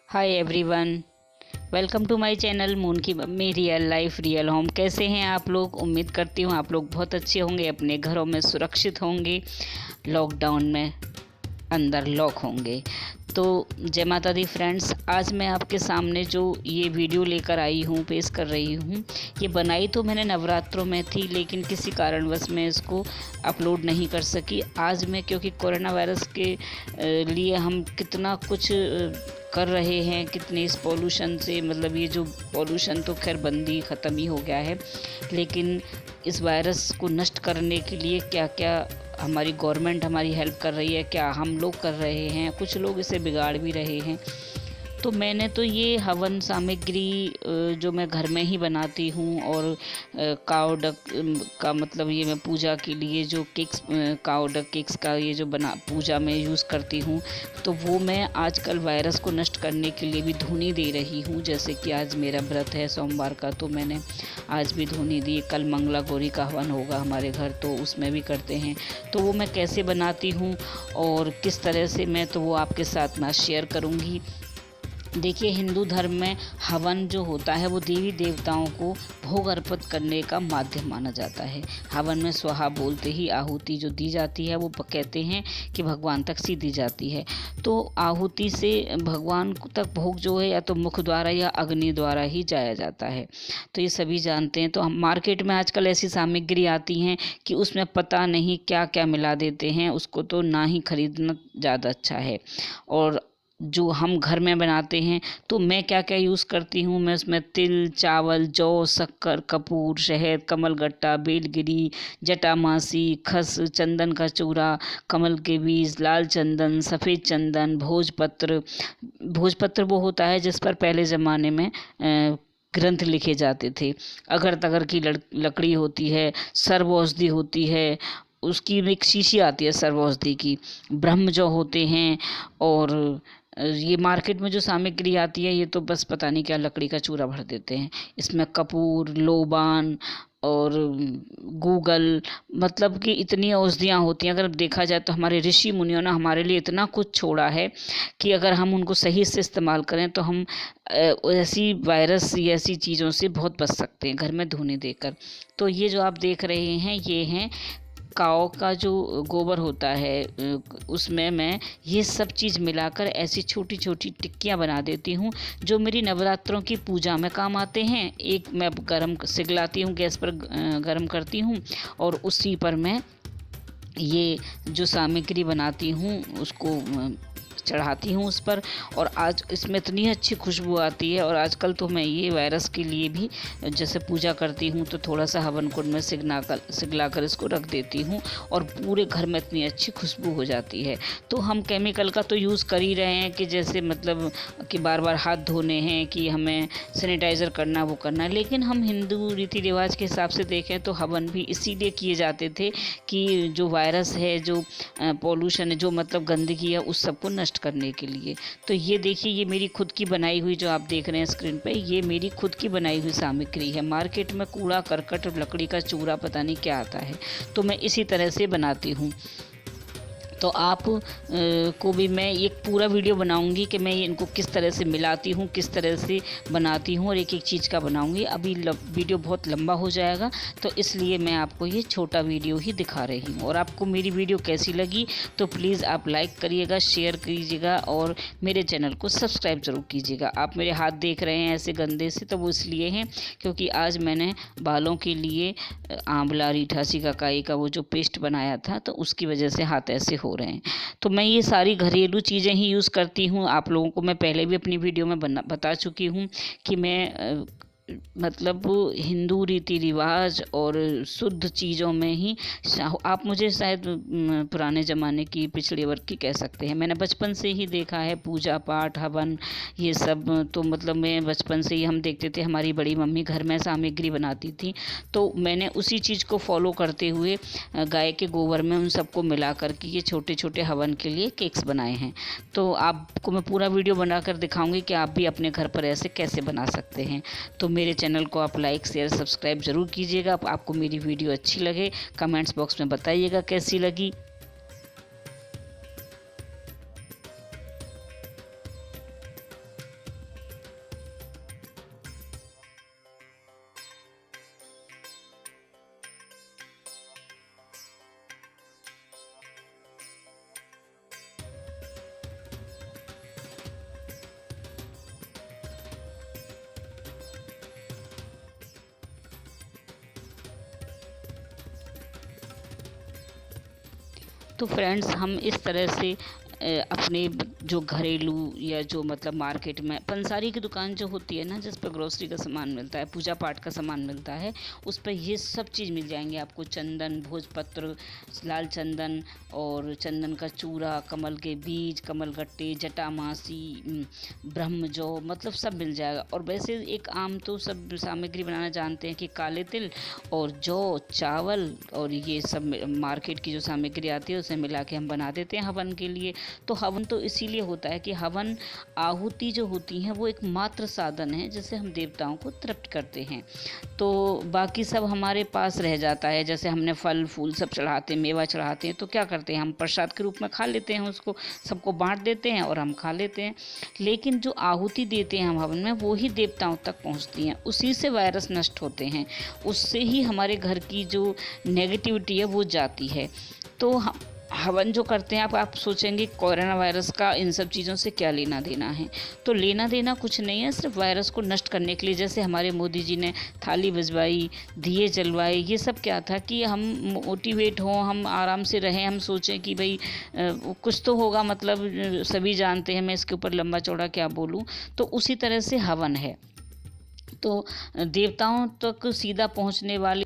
Hi everyone, welcome to my channel Moon की mummy real life real home. कैसे हैं आप लोग? उम्मीद करती हूँ आप लोग बहुत अच्छे होंगे, अपने घरों में सुरक्षित होंगे, लॉकडाउन में अंदर लॉक होंगे। तो जय माता दी फ्रेंड्स, आज मैं आपके सामने जो ये वीडियो लेकर आई हूँ, पेश कर रही हूँ, ये बनाई तो मैंने नवरात्रों में थी, लेकिन किसी कारणवश मैं इसको अपलोड नहीं कर सकी। आज मैं, क्योंकि कोरोना वायरस के लिए हम कितना कुछ कर रहे हैं, कितने इस पॉल्यूशन से, मतलब ये जो पॉल्यूशन तो खैर बंदी ख़त्म ही हो गया है, लेकिन इस वायरस को नष्ट करने के लिए क्या क्या हमारी गवर्नमेंट हमारी हेल्प कर रही है, क्या हम लोग कर रहे हैं, कुछ लोग इसे बिगाड़ भी रहे हैं। तो मैंने तो ये हवन सामग्री जो मैं घर में ही बनाती हूँ, और काव डक का मतलब ये मैं पूजा के लिए जो केक्स, काव डक केक्स का ये जो बना पूजा में यूज़ करती हूँ, तो वो मैं आजकल वायरस को नष्ट करने के लिए भी धूनी दे रही हूँ। जैसे कि आज मेरा व्रत है सोमवार का, तो मैंने आज भी धूनी दी। कल मंगला गौरी का हवन होगा हमारे घर, तो उसमें भी करते हैं। तो वो मैं कैसे बनाती हूँ और किस तरह से, मैं तो वो आपके साथ मैं शेयर करूँगी। देखिए, हिंदू धर्म में हवन जो होता है वो देवी देवताओं को भोग अर्पित करने का माध्यम माना जाता है। हवन में स्वाहा बोलते ही आहुति जो दी जाती है वो कहते हैं कि भगवान तक सीधी जाती है। तो आहुति से भगवान तक भोग जो है या तो मुख द्वारा या अग्नि द्वारा ही जाया जाता है, तो ये सभी जानते हैं। तो हम मार्केट में आजकल ऐसी सामग्री आती हैं कि उसमें पता नहीं क्या क्या मिला देते हैं, उसको तो ना ही खरीदना ज़्यादा अच्छा है। और जो हम घर में बनाते हैं, तो मैं क्या क्या यूज़ करती हूँ, मैं उसमें तिल, चावल, जौ, शक्कर, कपूर, शहद, कमलगट्टा, बेलगिरी, जटामासी, खस, चंदन का चूरा, कमल के बीज, लाल चंदन, सफ़ेद चंदन, भोजपत्र। भोजपत्र वो होता है जिस पर पहले ज़माने में ग्रंथ लिखे जाते थे। अगर तगर की लकड़ी होती है, सर्व औषधि होती है, उसकी एक शीशी आती है सर्व औषधि की, ब्रह्म जो होते हैं। और ये मार्केट में जो सामग्री आती है, ये तो बस पता नहीं क्या लकड़ी का चूरा भर देते हैं। इसमें कपूर, लोबान और गूगल, मतलब कि इतनी औषधियाँ होती हैं। अगर देखा जाए तो हमारे ऋषि मुनियों ने हमारे लिए इतना कुछ छोड़ा है कि अगर हम उनको सही से इस्तेमाल करें तो हम ऐसी वायरस या ऐसी चीज़ों से बहुत बच सकते हैं घर में धुने देकर। तो ये जो आप देख रहे हैं, ये हैं काऊ का जो गोबर होता है, उसमें मैं ये सब चीज़ मिलाकर ऐसी छोटी छोटी टिक्कियाँ बना देती हूँ, जो मेरी नवरात्रों की पूजा में काम आते हैं। एक मैं गरम सिगलाती हूँ, गैस पर गरम करती हूँ, और उसी पर मैं ये जो सामग्री बनाती हूँ उसको चढ़ाती हूँ उस पर। और आज इसमें इतनी अच्छी खुशबू आती है। और आजकल तो मैं ये वायरस के लिए भी जैसे पूजा करती हूँ तो थोड़ा सा हवन कुंड में सिगला कर इसको रख देती हूँ, और पूरे घर में इतनी अच्छी खुशबू हो जाती है। तो हम केमिकल का तो यूज़ कर ही रहे हैं कि जैसे मतलब कि बार बार हाथ धोने हैं, कि हमें सैनिटाइज़र करना, वो करना है। लेकिन हम हिंदू रीति रिवाज के हिसाब से देखें तो हवन भी इसीलिए किए जाते थे कि जो वायरस है, जो पॉल्यूशन है, जो मतलब गंदगी है, उस सबको नष्ट करने के लिए। तो ये देखिए, ये मेरी खुद की बनाई हुई, जो आप देख रहे हैं स्क्रीन पे, ये मेरी खुद की बनाई हुई सामग्री है। मार्केट में कूड़ा करकट और लकड़ी का चूरा पता नहीं क्या आता है, तो मैं इसी तरह से बनाती हूँ। तो आप को भी मैं एक पूरा वीडियो बनाऊंगी कि मैं इनको किस तरह से मिलाती हूँ, किस तरह से बनाती हूँ, और एक एक चीज़ का बनाऊंगी। अभी वीडियो बहुत लंबा हो जाएगा, तो इसलिए मैं आपको ये छोटा वीडियो ही दिखा रही हूँ। और आपको मेरी वीडियो कैसी लगी तो प्लीज़ आप लाइक करिएगा, शेयर कीजिएगा, और मेरे चैनल को सब्सक्राइब ज़रूर कीजिएगा। आप मेरे हाथ देख रहे हैं ऐसे गंदे से, तो वो इसलिए हैं क्योंकि आज मैंने बालों के लिए आंवला, रीठा, सिकाकाई का वो जो पेस्ट बनाया था, तो उसकी वजह से हाथ ऐसे हो रहे हैं। तो मैं ये सारी घरेलू चीज़ें ही यूज़ करती हूँ। आप लोगों को मैं पहले भी अपनी वीडियो में बता चुकी हूँ कि मैं मतलब हिंदू रीति रिवाज और शुद्ध चीज़ों में ही, आप मुझे शायद पुराने ज़माने की, पिछड़े वर्ग की कह सकते हैं। मैंने बचपन से ही देखा है पूजा पाठ, हवन, ये सब। तो मतलब मैं बचपन से ही, हम देखते थे हमारी बड़ी मम्मी घर में सामग्री बनाती थी, तो मैंने उसी चीज़ को फॉलो करते हुए गाय के गोबर में उन सबको मिला कर के ये छोटे छोटे हवन के लिए केक्स बनाए हैं। तो आपको मैं पूरा वीडियो बनाकर दिखाऊंगी कि आप भी अपने घर पर ऐसे कैसे बना सकते हैं। तो मेरे चैनल को आप लाइक, शेयर, सब्सक्राइब ज़रूर कीजिएगा। आपको मेरी वीडियो अच्छी लगे कमेंट्स बॉक्स में बताइएगा कैसी लगी। तो फ्रेंड्स, हम इस तरह से अपने जो घरेलू या जो मतलब मार्केट में पंसारी की दुकान जो होती है ना, जिस पर ग्रोसरी का सामान मिलता है, पूजा पाठ का सामान मिलता है, उस पर ये सब चीज़ मिल जाएंगे आपको। चंदन, भोजपत्र, लाल चंदन और चंदन का चूरा, कमल के बीज, कमल गट्टे, जटामासी, ब्रह्मजौ, मतलब सब मिल जाएगा। और वैसे एक आम तो सब सामग्री बनाना जानते हैं कि काले तिल और जौ, चावल और ये सब मार्केट की जो सामग्री आती है उसे मिला के हम बना देते हैं हवन के लिए। तो हवन तो इसीलिए होता है कि हवन आहुति जो होती हैं वो एक मात्र साधन है जिससे हम देवताओं को तृप्त करते हैं। तो बाकी सब हमारे पास रह जाता है। जैसे हमने फल फूल सब चढ़ाते हैं, मेवा चढ़ाते हैं, तो क्या करते हैं हम प्रसाद के रूप में खा लेते हैं, उसको सबको बांट देते हैं और हम खा लेते हैं। लेकिन जो आहुति देते हैं हम हवन में, वो ही देवताओं तक पहुंचती हैं, उसी से वायरस नष्ट होते हैं, उससे ही हमारे घर की जो नेगेटिविटी है वो जाती है। तो हवन जो करते हैं, आप सोचेंगे कोरोना वायरस का इन सब चीज़ों से क्या लेना देना है। तो लेना देना कुछ नहीं है, सिर्फ वायरस को नष्ट करने के लिए। जैसे हमारे मोदी जी ने थाली बजवाई, दिए जलवाए, ये सब क्या था कि हम मोटिवेट हों, हम आराम से रहें, हम सोचें कि भाई कुछ तो होगा, मतलब सभी जानते हैं, मैं इसके ऊपर लंबा चौड़ा क्या बोलूँ। तो उसी तरह से हवन है, तो देवताओं तक सीधा पहुँचने वाले